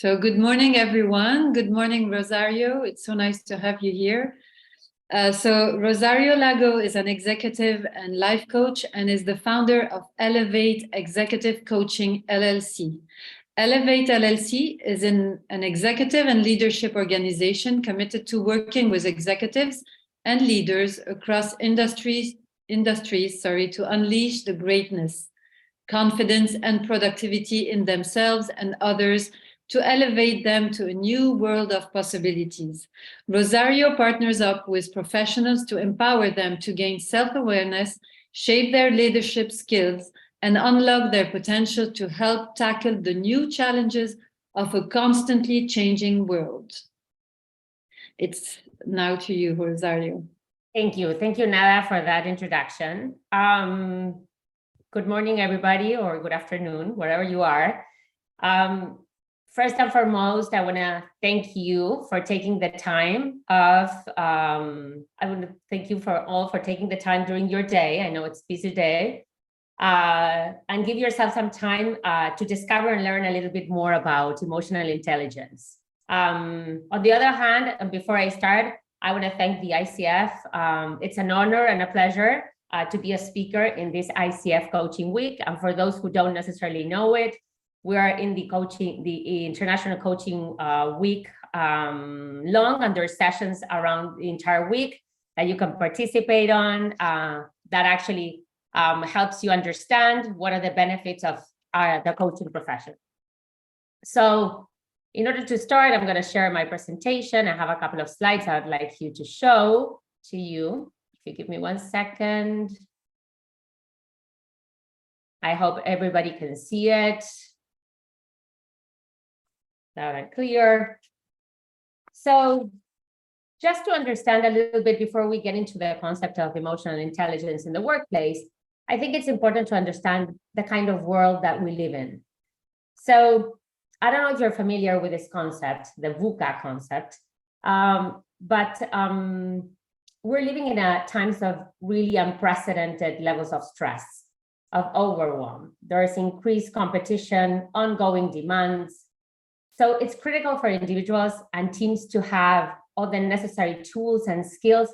So good morning, everyone. Good morning, Rosario. It's so nice to have you here. So Rosario Lago is an executive and life coach and is the founder of Elevate Executive Coaching, LLC. Elevate LLC is an executive and leadership organization committed to working with executives and leaders across industries to unleash the greatness, confidence, and productivity in themselves and others to elevate them to a new world of possibilities. Rosario partners up with professionals to empower them to gain self-awareness, shape their leadership skills, and unlock their potential to help tackle the new challenges of a constantly changing world. It's now to you, Rosario. Thank you. Thank you, Nada, for that introduction. Good morning, everybody, or good afternoon, wherever you are. First and foremost, I want to thank you for taking the time for taking the time during your day. I know it's a busy day. And give yourself some time to discover and learn a little bit more about emotional intelligence. On the other hand, and before I start, I want to thank the ICF. It's an honor and a pleasure to be a speaker in this ICF Coaching Week. And for those who don't necessarily know it, we are in the International Coaching Week long, and there's sessions around the entire week that you can participate on that actually helps you understand what are the benefits of the coaching profession. So in order to start, I'm going to share my presentation. I have a couple of slides I would like you to show to you. If you give me 1 second. I hope everybody can see it. Loud and clear. So just to understand a little bit before we get into the concept of emotional intelligence in the workplace, I think it's important to understand the kind of world that we live in. So I don't know if you're familiar with this concept, the VUCA concept, but we're living in times of really unprecedented levels of stress, of overwhelm. There's increased competition, ongoing demands. So it's critical for individuals and teams to have all the necessary tools and skills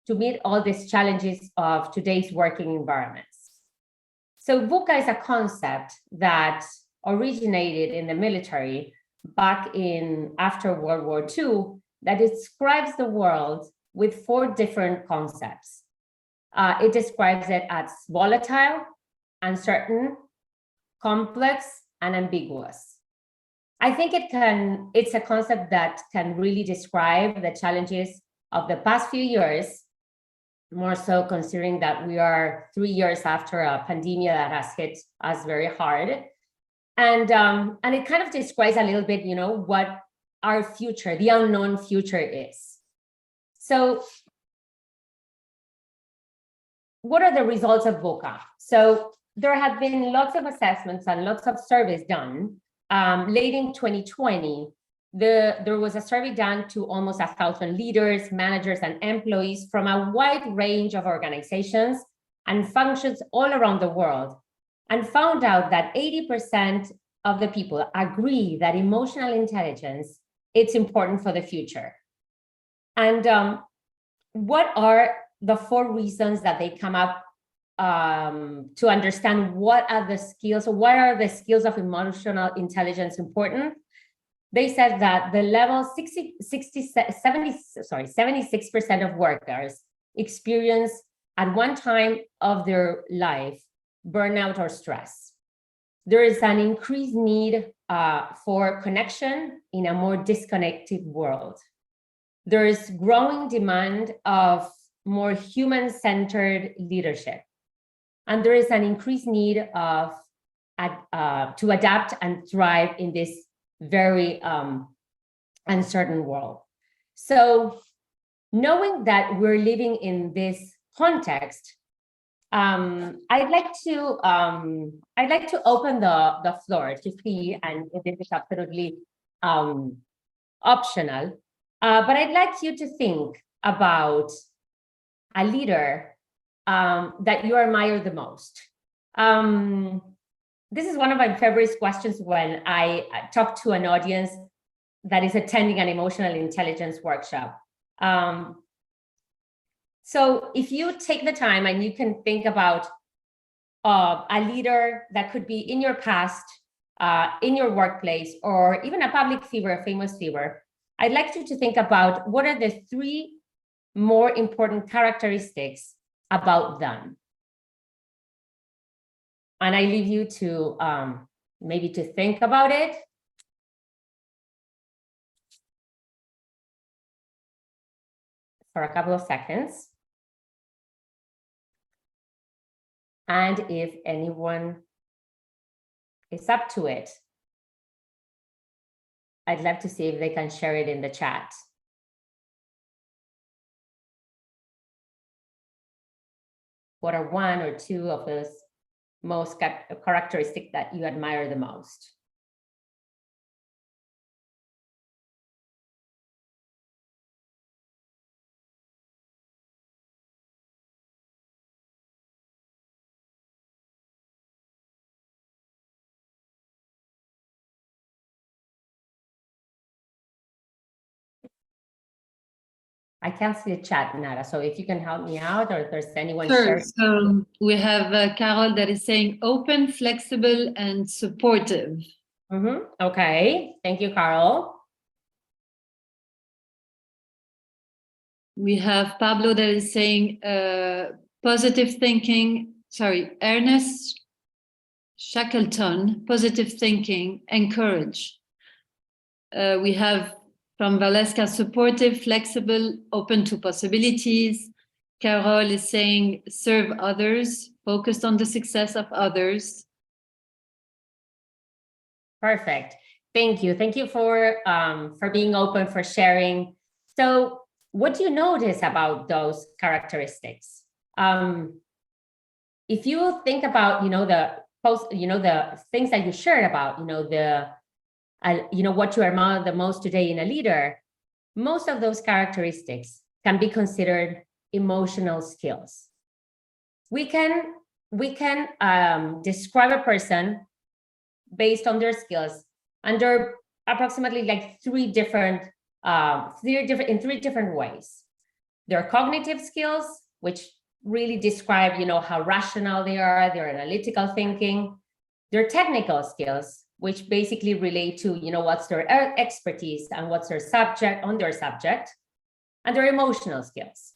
to meet all these challenges of today's working environments. So VUCA is a concept that originated in the military back after World War II that describes the world with 4 different concepts. It describes it as volatile, uncertain, complex, and ambiguous. I think it's a concept that can really describe the challenges of the past few years, more so considering that we are 3 years after a pandemic that has hit us very hard. And it kind of describes a little bit, what our future, the unknown future is. So what are the results of VUCA? So there have been lots of assessments and lots of surveys done. Late in 2020, there was a survey done to almost 1,000 leaders, managers, and employees from a wide range of organizations and functions all around the world, and found out that 80% of the people agree that emotional intelligence is important for the future. And what are the 4 reasons that they come up to understand what are the skills of emotional intelligence important? They said that the level 76% of workers experience at one time of their life burnout or stress. There is an increased need for connection in a more disconnected world. There is growing demand of more human-centered leadership. And there is an increased need to adapt and thrive in this very uncertain world. So knowing that we're living in this context, I'd like to open the floor to see, and this is absolutely optional, but I'd like you to think about a leader that you admire the most. This is one of my favorite questions when I talk to an audience that is attending an emotional intelligence workshop. So if you take the time and you can think about a leader that could be in your past, in your workplace, or even a public figure, a famous figure, I'd like you to think about what are the 3 more important characteristics about them. And I leave you to maybe to think about it. For a couple of seconds. And if anyone is up to it, I'd love to see if they can share it in the chat. What are 1 or 2 of those most characteristics that you admire the most? I can't see the chat, Nara. So if you can help me out, or if there's anyone Sure. sharing. So we have Carol that is saying open, flexible, and supportive. Okay. Thank you, Carol. We have Pablo that is saying positive thinking. Sorry, Ernest Shackleton, positive thinking, encourage. We have from Valeska, supportive, flexible, open to possibilities. Carol is saying serve others, focused on the success of others. Perfect. Thank you. Thank you for being open, for sharing. So what do you notice about those characteristics? If you think about, the things that you shared about, what you admire the most today in a leader, most of those characteristics can be considered emotional skills. We can describe a person based on their skills under approximately like in 3 different ways. Their cognitive skills, which really describe, how rational they are, their analytical thinking. Their technical skills, which basically relate to, what's their expertise and what's their subject, and their emotional skills.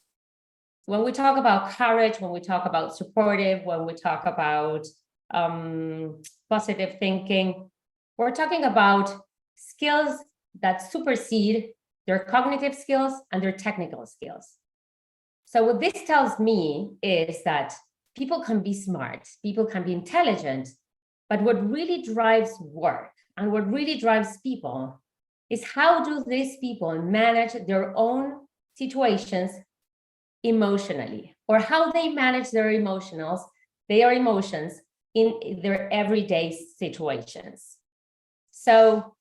When we talk about courage, when we talk about supportive, when we talk about positive thinking, we're talking about skills that supersede their cognitive skills and their technical skills. So what this tells me is that people can be smart, people can be intelligent, but what really drives work and what really drives people is how do these people manage their own situations emotionally, or how they manage their emotions in their everyday situations. So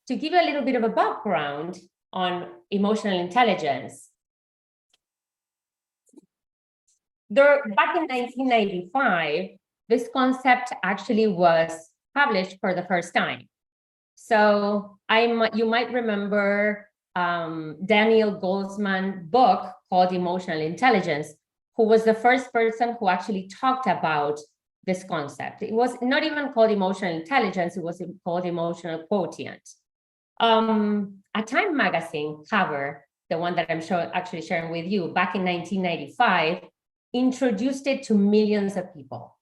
to give you a little bit of a background on emotional intelligence, back in 1995, this concept actually was published for the first time. So you might remember Daniel Goleman's book called Emotional Intelligence, who was the first person who actually talked about this concept. It was not even called emotional intelligence, it was called emotional quotient. A Time magazine cover, the one that I'm actually sharing with you, back in 1995, introduced it to millions of people.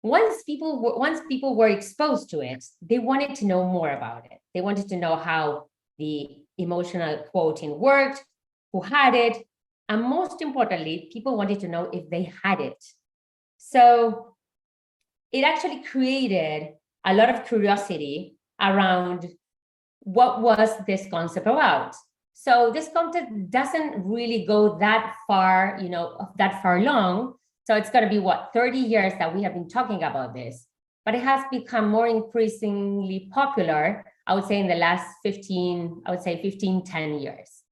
Once people were exposed to it, they wanted to know more about it. They wanted to know how the emotional quotient worked, who had it, and most importantly, people wanted to know if they had it. So it actually created a lot of curiosity around what was this concept about. So this concept doesn't really go that far, that far long. So it's going to be 30 years that we have been talking about this, but it has become more increasingly popular, I would say in the last 10 years.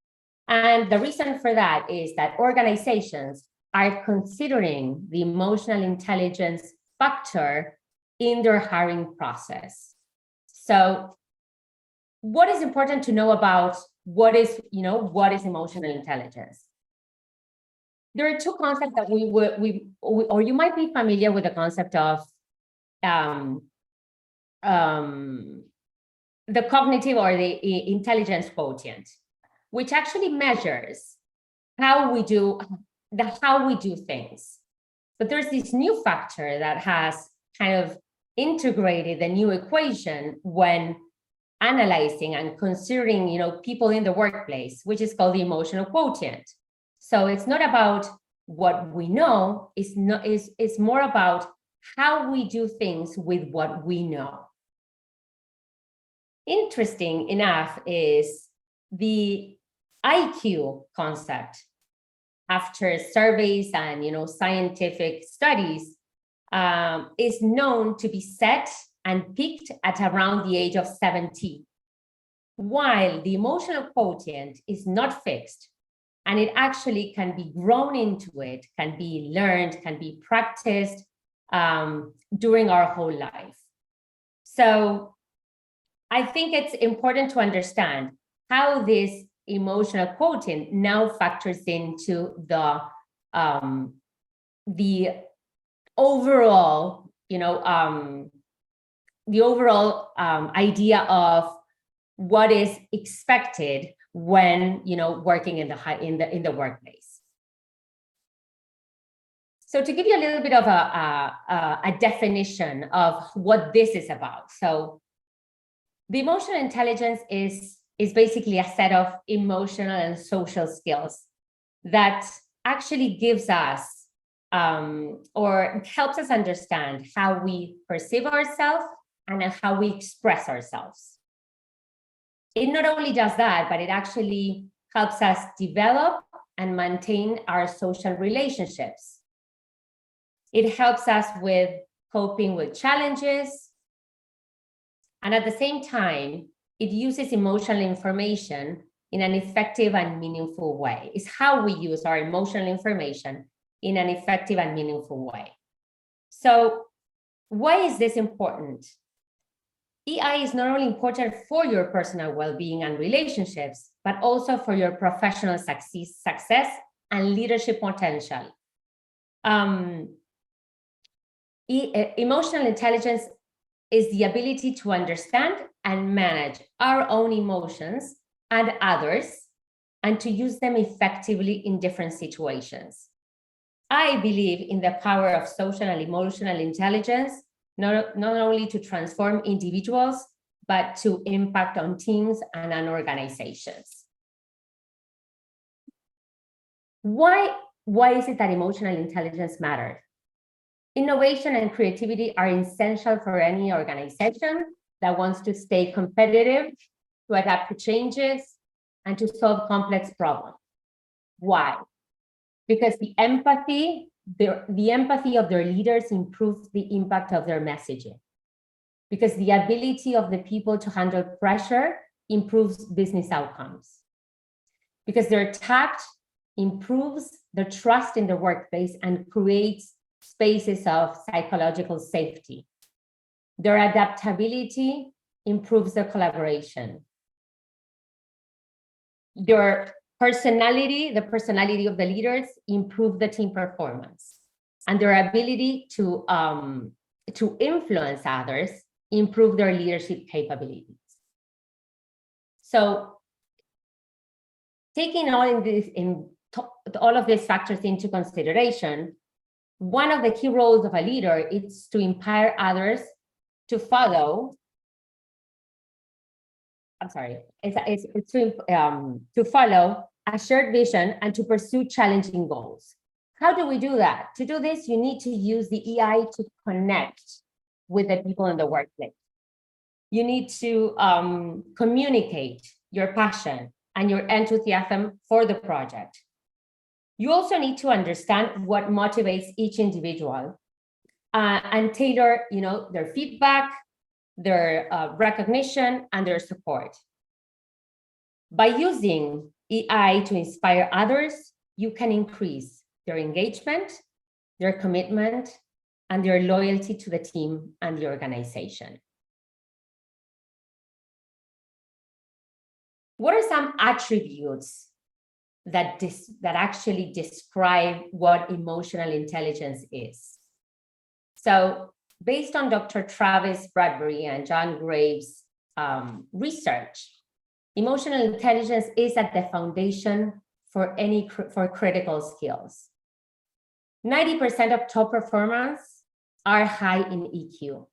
And the reason for that is that organizations are considering the emotional intelligence factor in their hiring process. So what is important to know about what is emotional intelligence? There are two concepts that or you might be familiar with the concept of the cognitive or the intelligence quotient, which actually measures how we do things. But there's this new factor that has kind of integrated the new equation when analyzing and considering, people in the workplace, which is called the emotional quotient. So it's not about what we know, it's more about how we do things with what we know. Interesting enough is the IQ concept. After surveys and scientific studies, is known to be set and peaked at around the age of 70, while the emotional quotient is not fixed, and it actually can be grown into it, can be learned, can be practiced during our whole life. So I think it's important to understand how this emotional quotient now factors into the overall, idea of what is expected when working in the workplace. So to give you a little bit of a definition of what this is about, so the emotional intelligence is basically a set of emotional and social skills that actually gives us or helps us understand how we perceive ourselves and how we express ourselves. It not only does that, but it actually helps us develop and maintain our social relationships. It helps us with coping with challenges. And at the same time, it uses emotional information in an effective and meaningful way. It's how we use our emotional information in an effective and meaningful way. So why is this important? EI is not only important for your personal well-being and relationships, but also for your professional success and leadership potential. Emotional intelligence is the ability to understand and manage our own emotions and others, and to use them effectively in different situations. I believe in the power of social and emotional intelligence, not only to transform individuals, but to impact on teams and on organizations. Why is it that emotional intelligence matters? Innovation and creativity are essential for any organization that wants to stay competitive, to adapt to changes, and to solve complex problems. Why? Because the empathy of their leaders improves the impact of their messaging. Because the ability of the people to handle pressure improves business outcomes. Because their tact improves the trust in the workplace and creates spaces of psychological safety. Their adaptability improves their collaboration. Their personality, the personality of the leaders, improve the team performance. And their ability to influence others, improve their leadership capabilities. So taking all of these factors into consideration, one of the key roles of a leader is to inspire others to follow. It's to follow a shared vision and to pursue challenging goals. How do we do that? To do this, you need to use the EI to connect with the people in the workplace. You need to communicate your passion and your enthusiasm for the project. You also need to understand what motivates each individual and tailor, their feedback, their recognition, and their support. By using EI to inspire others, you can increase their engagement, their commitment, and their loyalty to the team and the organization. what are some attributes that actually describe what emotional intelligence is? So based on Dr. Travis Bradbury and John Graves' research, emotional intelligence is at the foundation for critical skills. 90% of top performers are high in EQ.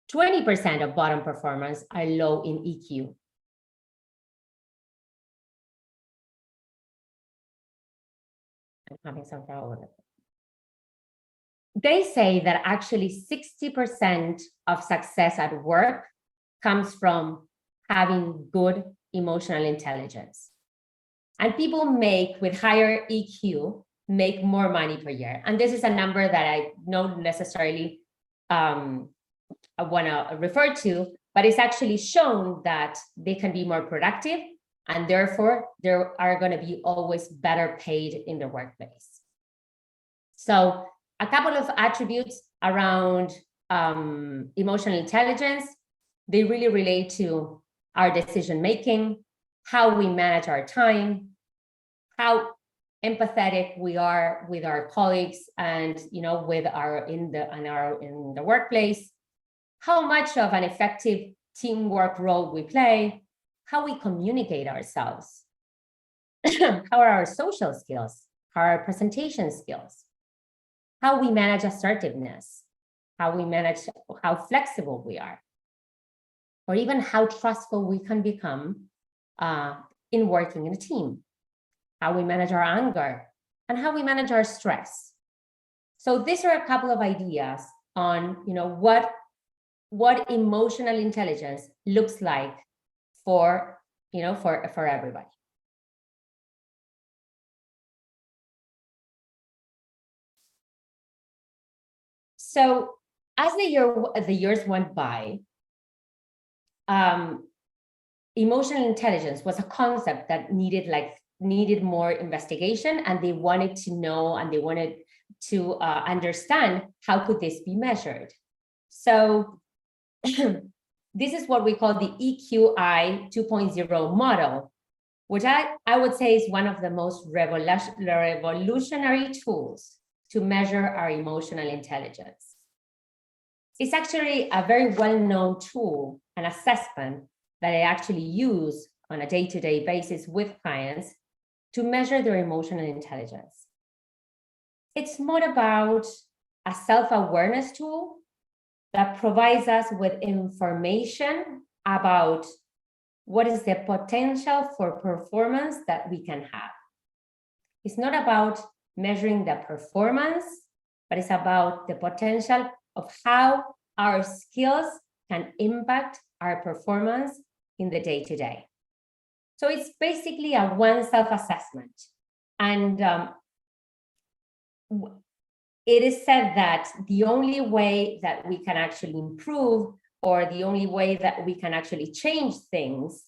20% of bottom performers are low in EQ. I'm having some trouble with it. They say that actually 60% of success at work comes from having good emotional intelligence. And people with higher EQ make more money per year. And this is a number that I don't necessarily I want to refer to, but it's actually shown that they can be more productive, and therefore they are going to be always better paid in the workplace. So a couple of attributes around emotional intelligence, they really relate to our decision making, how we manage our time, how empathetic we are with our colleagues and with in the workplace, how much of an effective teamwork role we play, how we communicate ourselves, how are our social skills, how are our presentation skills, how we manage assertiveness, how flexible we are, or even how trustful we can become in working in a team, how we manage our anger, and how we manage our stress. So these are a couple of ideas on what emotional intelligence looks like for everybody. So as the years went by, emotional intelligence was a concept that needed more investigation, and they wanted to know and they wanted to understand how could this be measured. So this is what we call the EQI 2.0 model, which I would say is one of the most revolutionary tools to measure our emotional intelligence. It's actually a very well-known tool, an assessment that I actually use on a day-to-day basis with clients to measure their emotional intelligence. It's more about a self-awareness tool that provides us with information about what is the potential for performance that we can have. It's not about measuring the performance, but it's about the potential of how our skills can impact our performance in the day-to-day. So it's basically a one self-assessment. And it is said that the only way that we can actually improve, or the only way that we can actually change things,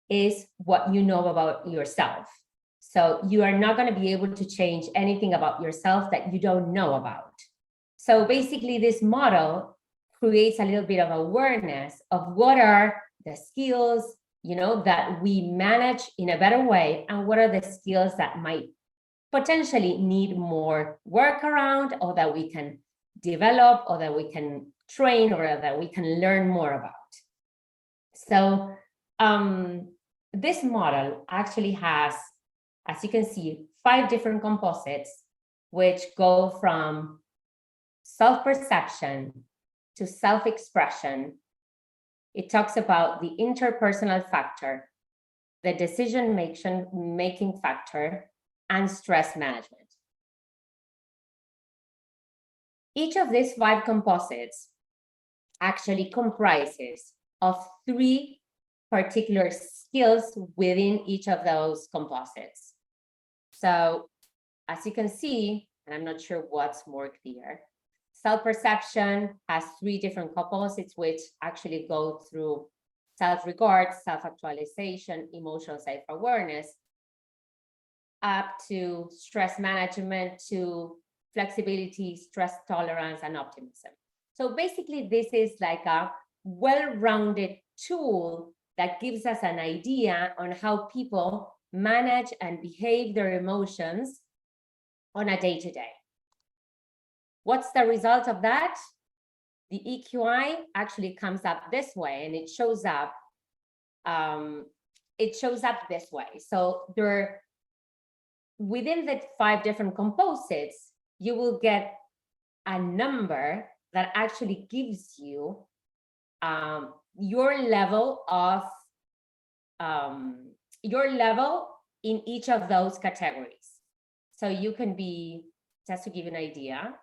is what you know about yourself. So you are not going to be able to change anything about yourself that you don't know about. So basically this model creates a little bit of awareness of what are the skills, that we manage in a better way, and what are the skills that might potentially need more work around, or that we can develop, or that we can train, or that we can learn more about. So this model actually has, as you can see, 5 different composites, which go from self-perception to self-expression. It talks about the interpersonal factor, the decision-making factor, and stress management. Each of these 5 composites actually comprises of 3 particular skills within each of those composites. So as you can see, and I'm not sure what's more clear, self-perception has 3 different composites, which actually go through self-regard, self-actualization, emotional self-awareness, up to stress management, to flexibility, stress tolerance, and optimism. So basically, this is like a well-rounded tool that gives us an idea on how people manage and behave their emotions on a day-to-day. What's the result of that? The EQI actually comes up this way, and it shows up this way. So there, within the 5 different composites, you will get a number that actually gives you your level in each of those categories. So you can be, just to give you an idea,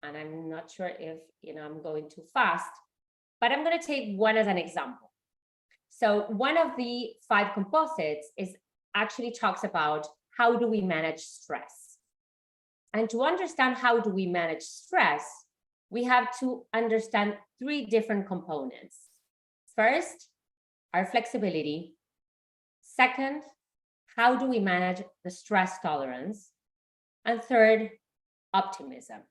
and I'm not sure if I'm going too fast, but I'm going to take one as an example. So one of the 5 composites actually talks about how do we manage stress. And to understand how do we manage stress, we have to understand 3 different components. First, our flexibility. Second, how do we manage the stress tolerance? And third, optimism.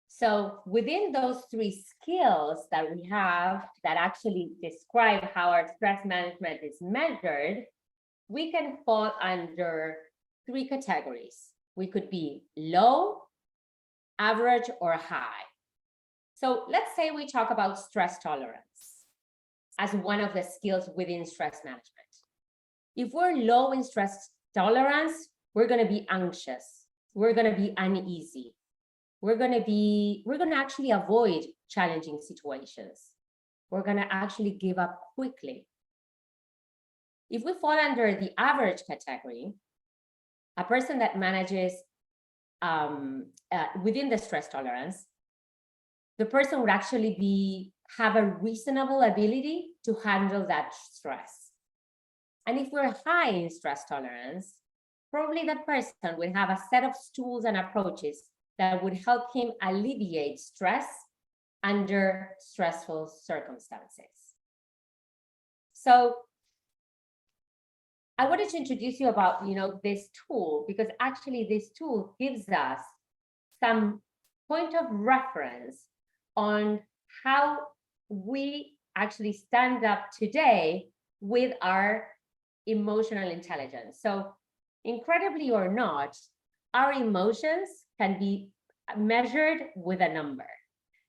So within those 3 skills that we have that actually describe how our stress management is measured, we can fall under 3 categories. We could be low, average, or high. So let's say we talk about stress tolerance as one of the skills within stress management. If we're low in stress tolerance, we're going to be anxious. We're going to be uneasy. We're going to actually avoid challenging situations. We're going to actually give up quickly. If we fall under the average category, a person that manages within the stress tolerance, the person would actually have a reasonable ability to handle that stress. And if we're high in stress tolerance, probably that person will have a set of tools and approaches that would help him alleviate stress under stressful circumstances. So I wanted to introduce you about this tool, because actually this tool gives us some point of reference on how we actually stand up today with our emotional intelligence. So incredibly or not, our emotions can be measured with a number.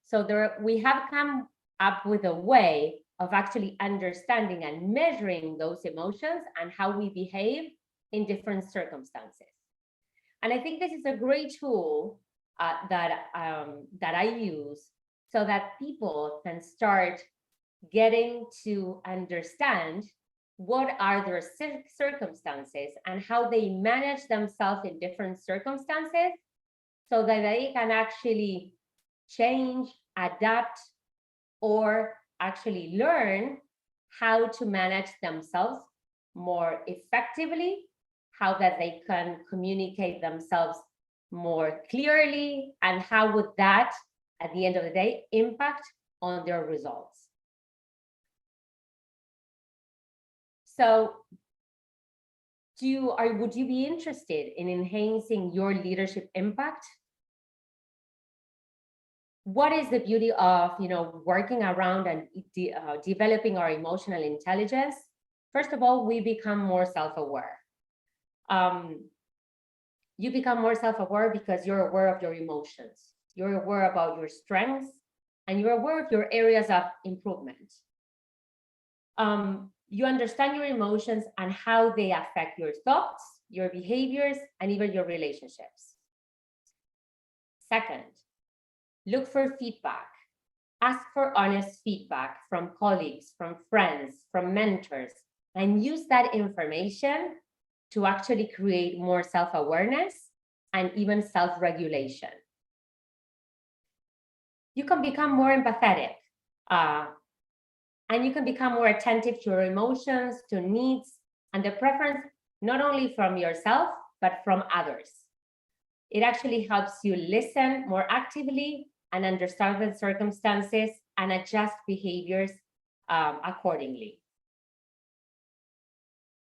So we have come up with a way of actually understanding and measuring those emotions and how we behave in different circumstances. And I think this is a great tool that I use so that people can start getting to understand what are their circumstances and how they manage themselves in different circumstances, so that they can actually change, adapt, or actually learn how to manage themselves more effectively, how that they can communicate themselves more clearly, and how would that, at the end of the day, impact on their results. So would you be interested in enhancing your leadership impact? What is the beauty of working around and developing our emotional intelligence? First of all, we become more self-aware. You become more self-aware because you're aware of your emotions. You're aware about your strengths, and you're aware of your areas of improvement. You understand your emotions and how they affect your thoughts, your behaviors, and even your relationships. Second, look for feedback. Ask for honest feedback from colleagues, from friends, from mentors, and use that information to actually create more self-awareness and even self-regulation. You can become more empathetic, and you can become more attentive to your emotions, to needs, and the preference, not only from yourself, but from others. It actually helps you listen more actively and understand the circumstances and adjust behaviors accordingly.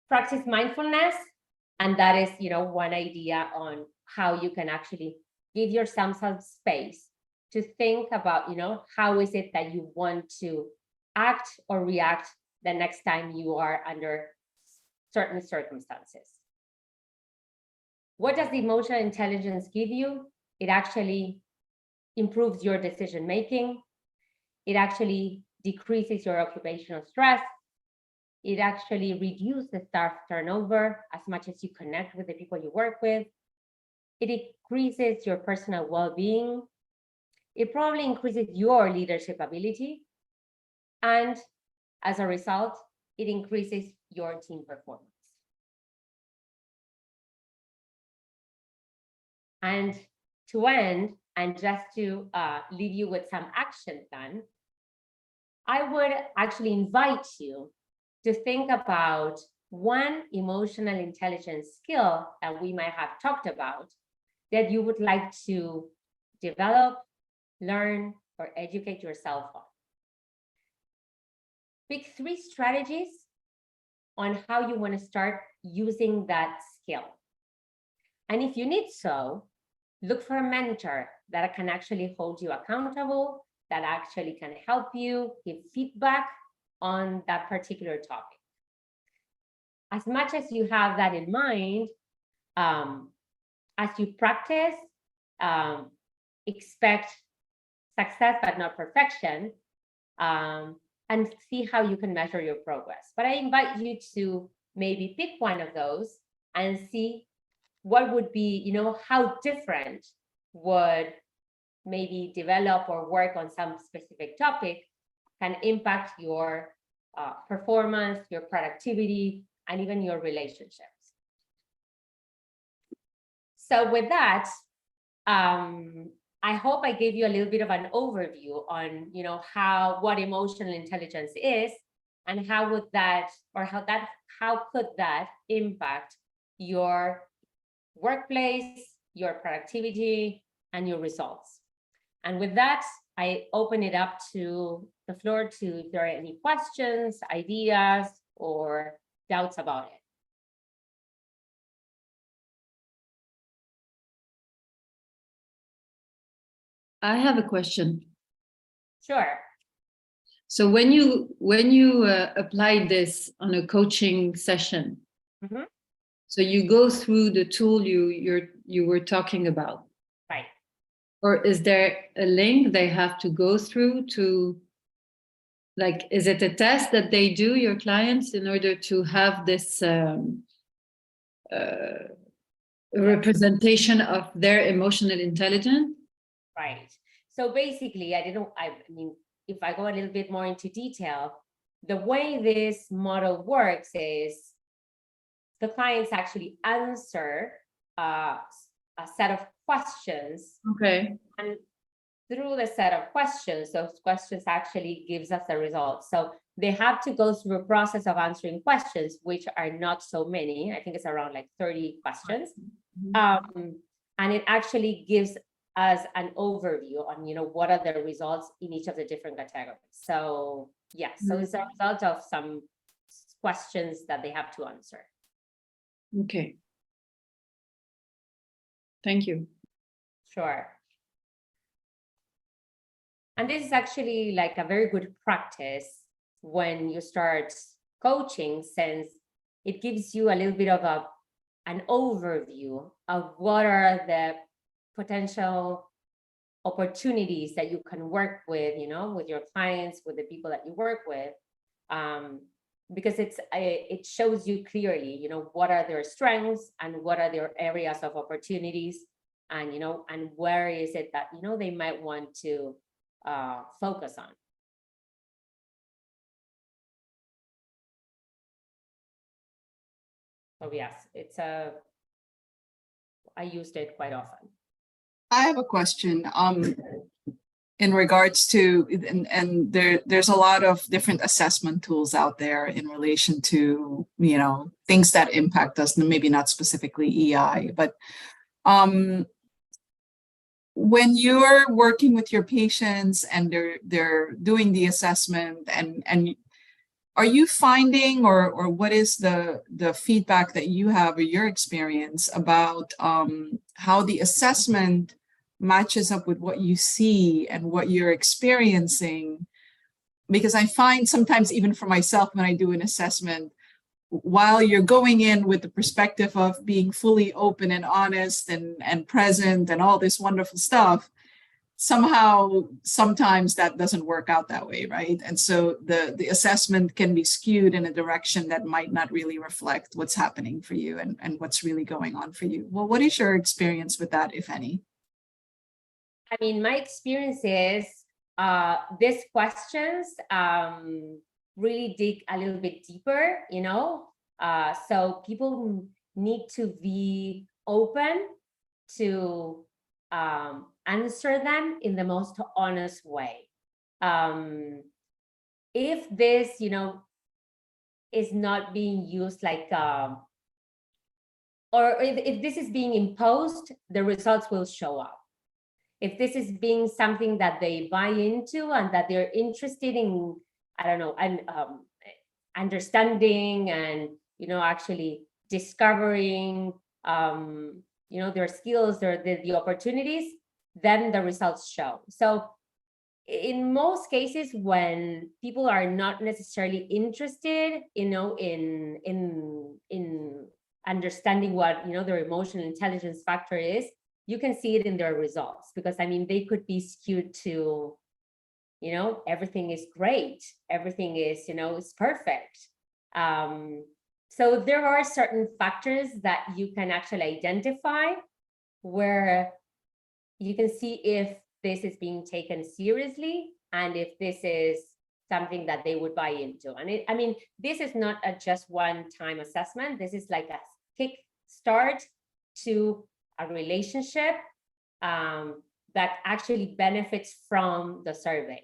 Practice mindfulness, and that is, one idea on how you can actually give yourself some space to think about, how is it that you want to act or react the next time you are under certain circumstances. What does the emotional intelligence give you? It actually improves your decision making. It actually decreases your occupational stress. It actually reduces staff turnover as much as you connect with the people you work with. It increases your personal well-being. It probably increases your leadership ability. And as a result, it increases your team performance. And to end, and just to leave you with some action plan, I would actually invite you to think about one emotional intelligence skill that we might have talked about that you would like to develop, learn, or educate yourself on. Pick 3 strategies on how you want to start using that skill. And if you need so, look for a mentor that can actually hold you accountable, that actually can help you give feedback on that particular topic. As much as you have that in mind, as you practice, expect success but not perfection, and see how you can measure your progress. But I invite you to maybe pick one of those and see what would be, how different would maybe develop or work on some specific topic can impact your performance, your productivity, and even your relationships. So with that, I hope I gave you a little bit of an overview on, what emotional intelligence is and how could that impact your workplace, your productivity, and your results. And with that, I open it up to the floor to if there are any questions, ideas, or doubts about it. I have a question. Sure. So when you apply this on a coaching session, Mm-hmm. so you go through the tool you were talking about, Right. or is there a link they have to go through to, like, is it a test that they do, your clients, in order to have this representation of their emotional intelligence? Right. So basically, I mean, if I go a little bit more into detail, the way this model works is the clients actually answer a set of questions. Okay. And through the set of questions, those questions actually gives us the results. So they have to go through a process of answering questions, which are not so many. I think it's around like 30 questions. Mm-hmm. And it actually gives us an overview on, what are the results in each of the different categories. So yes, so it's a result of some questions that they have to answer. Okay. Thank you. Sure. And this is actually like a very good practice when you start coaching, since it gives you a little bit of an overview of what are the potential opportunities that you can work with, with your clients, with the people that you work with, because it shows you clearly, what are their strengths and what are their areas of opportunities, and and where is it that they might want to focus on. So yes, I used it quite often. I have a question in regards to, and there's a lot of different assessment tools out there in relation to, things that impact us, maybe not specifically EI, but when you're working with your patients and they're doing the assessment, and are you finding, or what is the feedback that you have or your experience about how the assessment matches up with what you see and what you're experiencing because I find sometimes even for myself when I do an assessment, while you're going in with the perspective of being fully open and honest and present and all this wonderful stuff, somehow sometimes that doesn't work out that way, right? And so the assessment can be skewed in a direction that might not really reflect what's happening for you and what's really going on for you. Well, what is your experience with that, if any? I mean, my experience is these questions really dig a little bit deeper, you know? So people need to be open to answer them in the most honest way. If this, you know, is not being used like, or if this is being imposed, the results will show up. If this is being something that they buy into and that they're interested in, I don't know, and understanding and, you know, actually discovering, you know, their skills, the opportunities, then the results show. So in most cases, when people are not necessarily interested, you know, in understanding what, you know, their emotional intelligence factor is, you can see it in their results, because I mean, they could be skewed to, you know, everything is great, everything is, you know, is perfect. So there are certain factors that you can actually identify where you can see if this is being taken seriously and if this is something that they would buy into. And I mean, this is not a just one-time assessment. This is like a kick start to a relationship that actually benefits from the survey.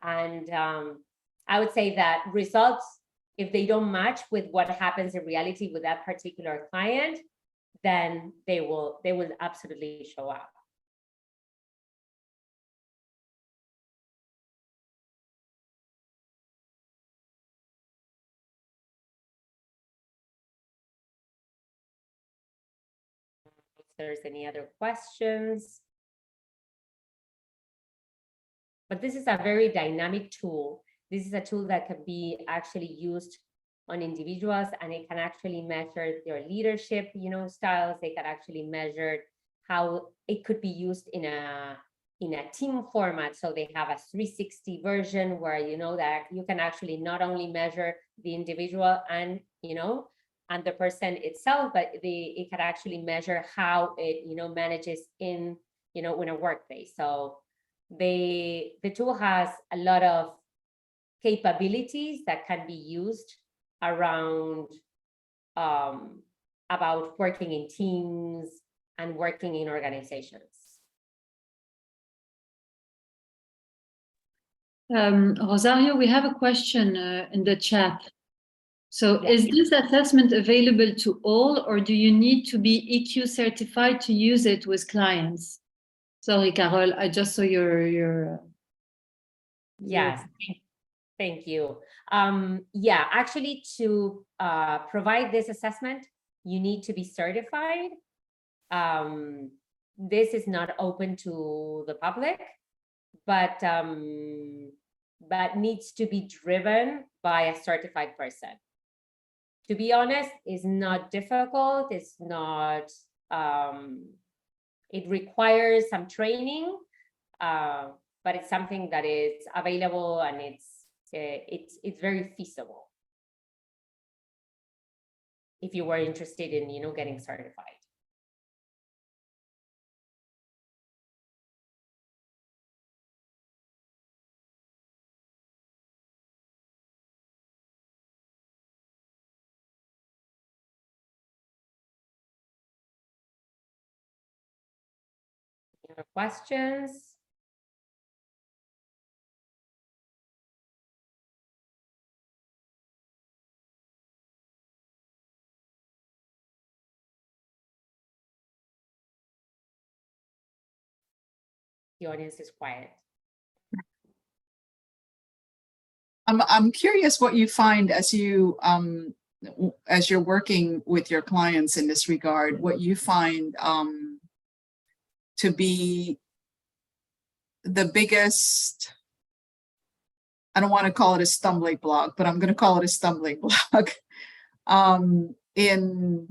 And I would say that results, if they don't match with what happens in reality with that particular client, then they will absolutely show up. If there's any other questions. But this is a very dynamic tool. This is a tool that can be actually used on individuals, and it can actually measure their leadership, you know, styles. They can actually measure how it could be used in a team format. So they have a 360 version where, you know, that you can actually not only measure the individual and, you know, and the person itself, but it can actually measure how it, you know, manages in, you know, in a workplace. So the tool has a lot of capabilities that can be used around about working in teams and working in organizations. Rosario, we have a question in the chat. So is this assessment available to all, or do you need to be EQ certified to use it with clients? Sorry, Carol, I just saw your Yes, thank you. Yeah, actually, to provide this assessment, you need to be certified. This is not open to the public, but needs to be driven by a certified person. To be honest, it's not difficult. It's not. It requires some training, but it's something that is available, and it's very feasible if you were interested in, you know, getting certified. Any other questions? The audience is quiet. I'm curious what you find as you're working with your clients in this regard, what you find to be the biggest I don't want to call it a stumbling block, but I'm going to call it a stumbling block in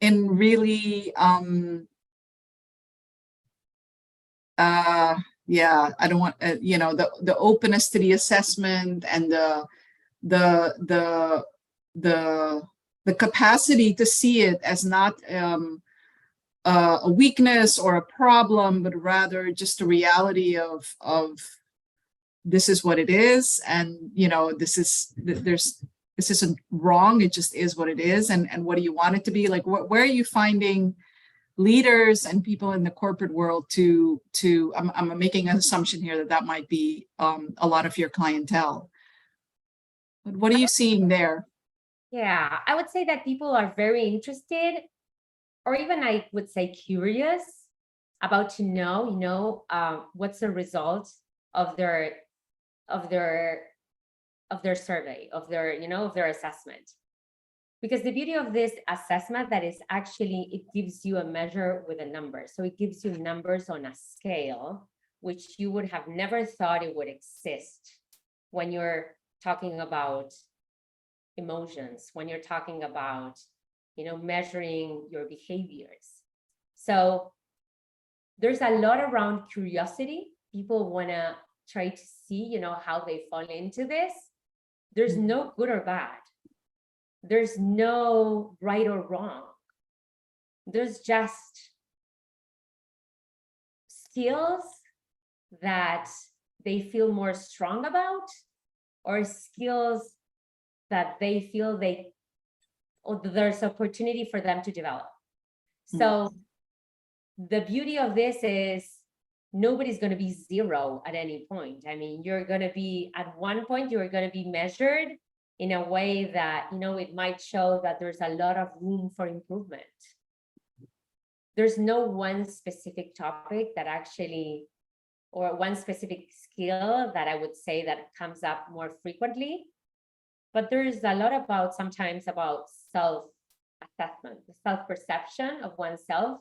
really yeah, I don't want you know, the openness to the assessment and the capacity to see it as not a weakness or a problem, but rather just a reality of this is what it is, and you know, this isn't wrong, it just is what it is, and what do you want it to be? Like, where are you finding leaders and people in the corporate world to I'm making an assumption here that might be a lot of your clientele, but what are you seeing there? Yeah, I would say that people are very interested, or even I would say curious about to know, you know, what's the result of their survey, of their, you know, of their assessment. Because the beauty of this assessment that is actually, it gives you a measure with a number. So it gives you numbers on a scale, which you would have never thought it would exist when you're talking about emotions, when you're talking about, you know, measuring your behaviors. So there's a lot around curiosity. People want to try to see, you know, how they fall into this. There's no good or bad. There's no right or wrong. There's just skills that they feel more strong about, or skills that they feel or there's opportunity for them to develop. So the beauty of this is nobody's going to be zero at any point. I mean, you're going to be at one point, you're going to be measured in a way that, you know, it might show that there's a lot of room for improvement. There's no one specific topic that actually, or one specific skill that I would say that comes up more frequently, but there's a lot about sometimes about self-assessment, the self-perception of oneself.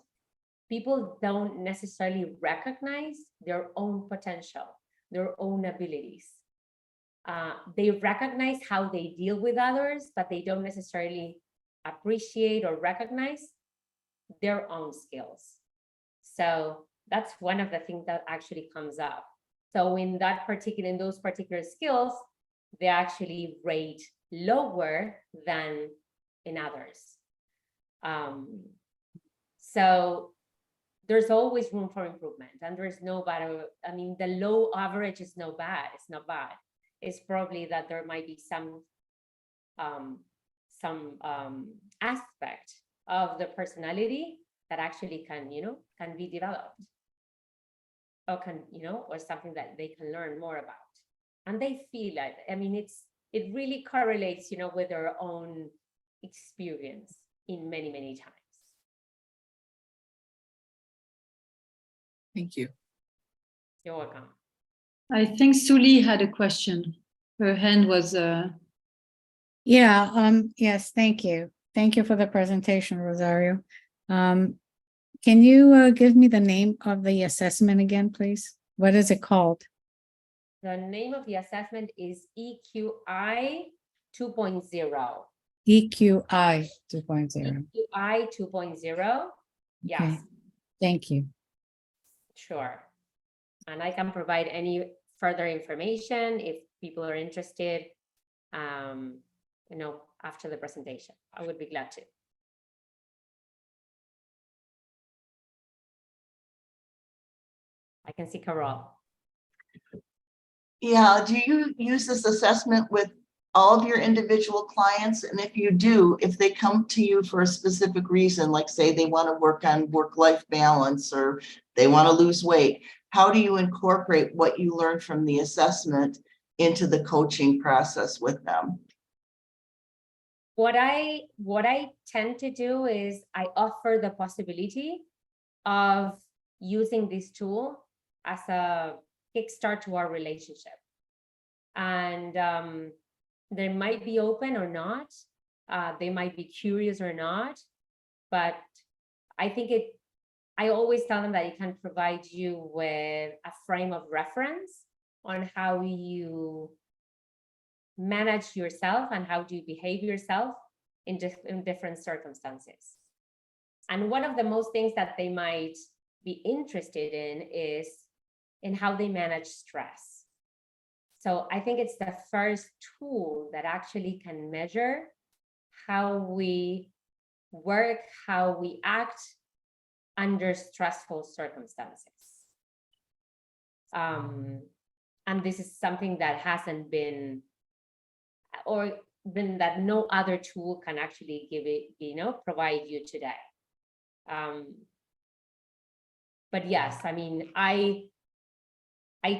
People don't necessarily recognize their own potential, their own abilities. They recognize how they deal with others, but they don't necessarily appreciate or recognize their own skills. So that's one of the things that actually comes up. So in those particular skills, they actually rate lower than in others. So there's always room for improvement, and there's no bad. I mean, the low average is no bad. It's not bad. It's probably that there might be some aspect of the personality that actually can, you know, can be developed, or can, you know, or something that they can learn more about. And they feel it. I mean, it really correlates, you know, with their own experience in many, many times. Thank you. You're welcome. I think Suli had a question. Her hand was Yes, thank you. Thank you for the presentation, Rosario. Can you give me the name of the assessment again, please? What is it called? The name of the assessment is EQI 2.0. EQI 2.0. EQI 2.0. Yes, Okay. Thank you. sure. And I can provide any further information if people are interested, you know, after the presentation. I would be glad to. I can see Carol. Yeah, do you use this assessment with all of your individual clients? And if you do, if they come to you for a specific reason, like say they want to work on work-life balance or they want to lose weight, how do you incorporate what you learned from the assessment into the coaching process with them? What I tend to do is I offer the possibility of using this tool as a kickstart to our relationship. And they might be open or not. They might be curious or not. But I think I always tell them that it can provide you with a frame of reference on how you manage yourself and how do you behave yourself in different circumstances. And one of the most things that they might be interested in is in how they manage stress. So I think it's the first tool that actually can measure how we work, how we act under stressful circumstances. And this is something that hasn't been, or been that no other tool can actually give it, provide you today. But yes, I mean, I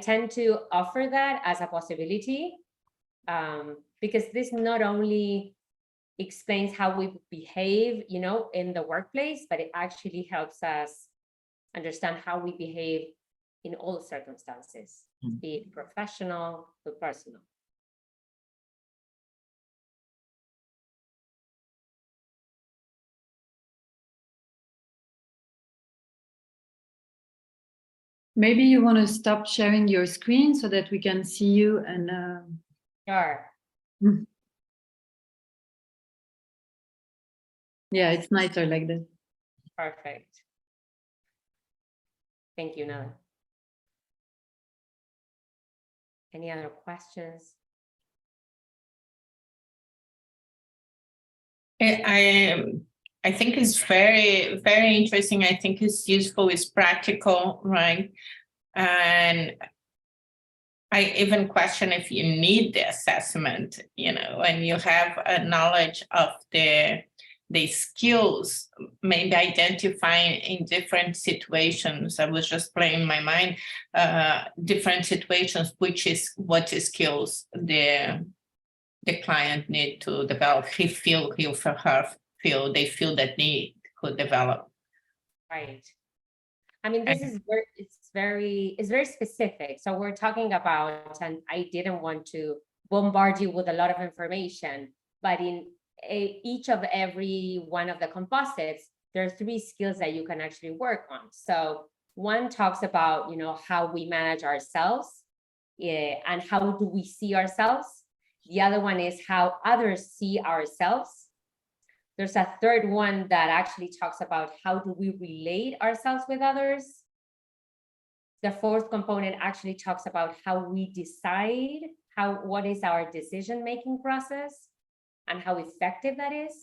tend to offer that as a possibility, because this not only explains how we behave, in the workplace, but it actually helps us understand how we behave in all circumstances, be it professional or personal. Maybe you want to stop sharing your screen so that we can see you and Sure. Yeah, it's nicer like that. Perfect. Thank you, Nala. Any other questions? I think it's very, very interesting. I think it's useful, it's practical, right? And I even question if you need the assessment, and you have a knowledge of the skills, maybe identifying in different situations. I was just playing in my mind, different situations, what skills the client need to develop. They feel they feel that they could develop. Right. I mean, this is very specific. So we're talking about, and I didn't want to bombard you with a lot of information, but in each of every one of the composites, there are 3 skills that you can actually work on. So one talks about, how we manage ourselves, and how do we see ourselves. The other one is how others see ourselves. There's a third one that actually talks about how do we relate ourselves with others. The fourth component actually talks about how we decide, what is our decision-making process and how effective that is.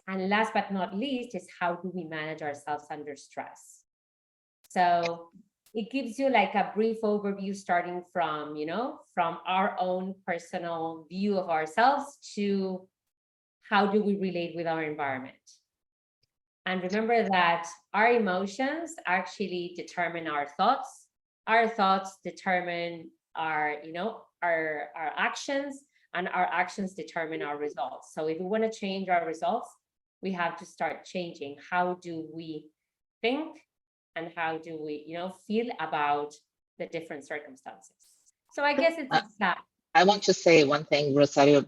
And last but not least is how do we manage ourselves under stress. So it gives you like a brief overview starting from, from our own personal view of ourselves to how do we relate with our environment. And remember that our emotions actually determine our thoughts. Our thoughts determine our, our actions, and our actions determine our results. So if we want to change our results, we have to start changing. How do we think and how do we, feel about the different circumstances? So I guess it's that. I want to say one thing, Rosario,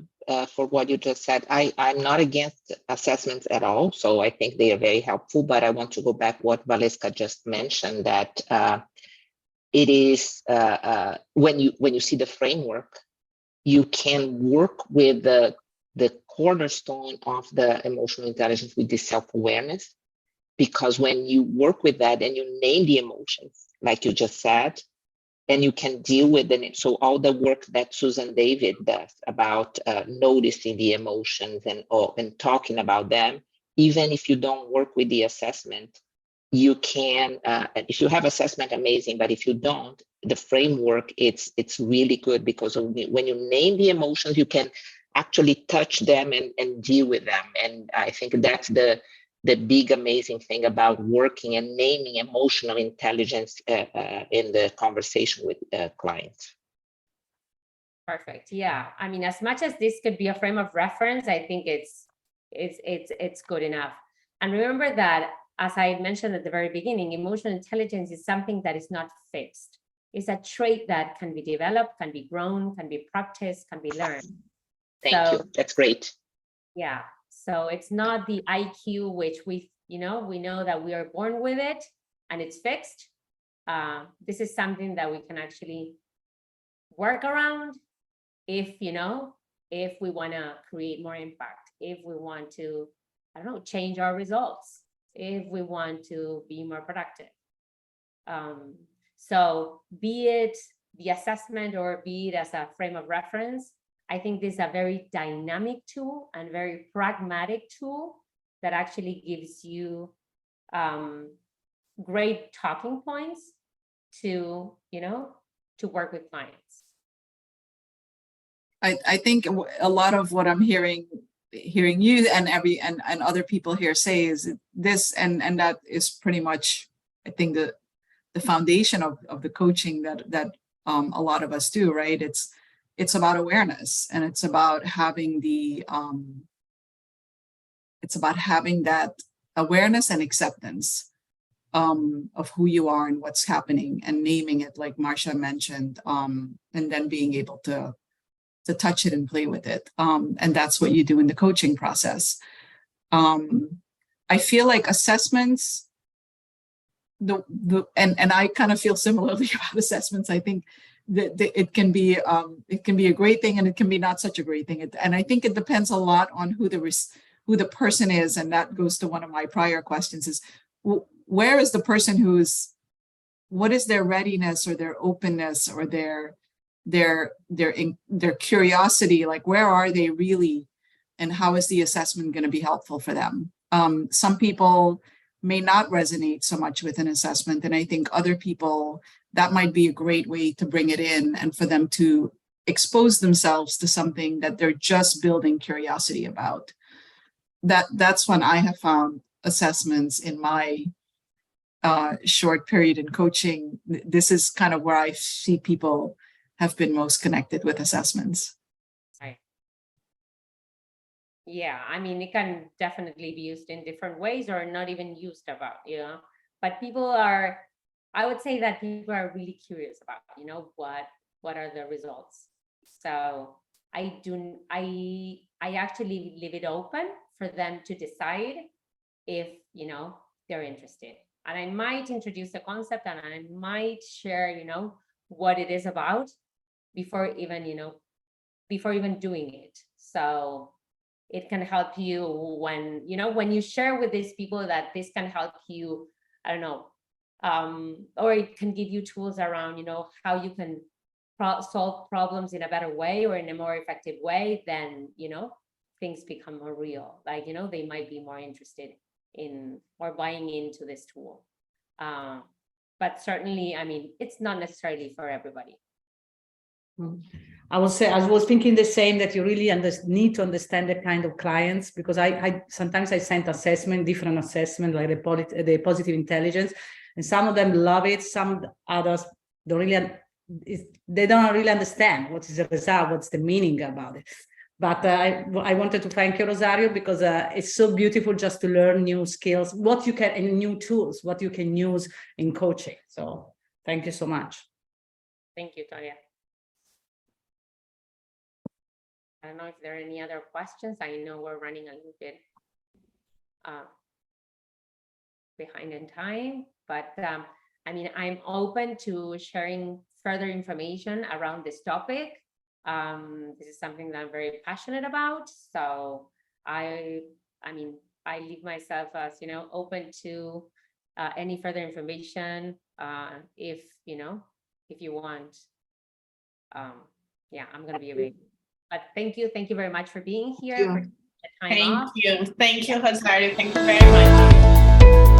for what you just said. I'm not against assessments at all, so I think they are very helpful, but I want to go back what Valesca just mentioned, that it is, when you see the framework, you can work with the cornerstone of the emotional intelligence with the self-awareness, because when you work with that and you name the emotions, like you just said, and you can deal with them. So all the work that Susan David does about noticing the emotions and talking about them, even if you don't work with the assessment, you can, if you have assessment, amazing, but if you don't, the framework, it's really good, because when you name the emotions, you can actually touch them and deal with them. And I think that's the big amazing thing about working and naming emotional intelligence in the conversation with clients. Perfect. Yeah. I mean, as much as this could be a frame of reference, I think it's good enough. And remember that, as I mentioned at the very beginning, emotional intelligence is something that is not fixed. It's a trait that can be developed, can be grown, can be practiced, can be learned. Thank you. That's great. Yeah. So it's not the IQ, which we know that we are born with it and it's fixed. This is something that we can actually work around, if, if we want to create more impact, if we want to, I don't know, change our results, if we want to be more productive. So be it the assessment or be it as a frame of reference, I think this is a very dynamic tool and very pragmatic tool that actually gives you great talking points to, to work with clients. I think a lot of what I'm hearing you and and other people here say is this, and that is pretty much, I think, the foundation of the coaching that a lot of us do, right? It's about awareness, and it's about having that awareness and acceptance of who you are and what's happening, and naming it, like Marcia mentioned, and then being able to touch it and play with it. And that's what you do in the coaching process. I feel like assessments, and I kind of feel similarly about assessments. I think that it can be a great thing, and it can be not such a great thing. And I think it depends a lot on who the person is. And that goes to one of my prior questions: is where is the person what is their readiness or their openness or their curiosity? Like, where are they really, and how is the assessment going to be helpful for them? Some people may not resonate so much with an assessment, and I think other people, that might be a great way to bring it in and for them to expose themselves to something that they're just building curiosity about. That's when I have found assessments in my short period in coaching. This is kind of where I see people have been most connected with assessments. Right. Yeah, I mean, it can definitely be used in different ways or not even used about, but I would say that people are really curious about, what are the results. So I actually leave it open for them to decide if, they're interested. And I might introduce the concept, and I might share, what it is about before even doing it. So it can help you when you share with these people that this can help you, I don't know, or it can give you tools around, how you can solve problems in a better way or in a more effective way, then, things become more real. Like, they might be more interested in or buying into this tool. But certainly, I mean, it's not necessarily for everybody. I will say, I was thinking the same, that you really need to understand the kind of clients, because I sometimes I sent different assessment, like the positive intelligence, and some of them love it, some others don't really understand what is the result, what's the meaning about it. But I wanted to thank you, Rosario, because it's so beautiful just to learn new skills, and new tools, what you can use in coaching. So thank you so much. Thank you, Toria. I don't know if there are any other questions. I know we're running a little bit behind in time, but I mean, I'm open to sharing further information around this topic. This is something that I'm very passionate about. So I leave myself as, open to any further information if you want. Yeah, I'm going to be available. But thank you very much for being here. For the time off. Thank you, Rosario. Thank you very much.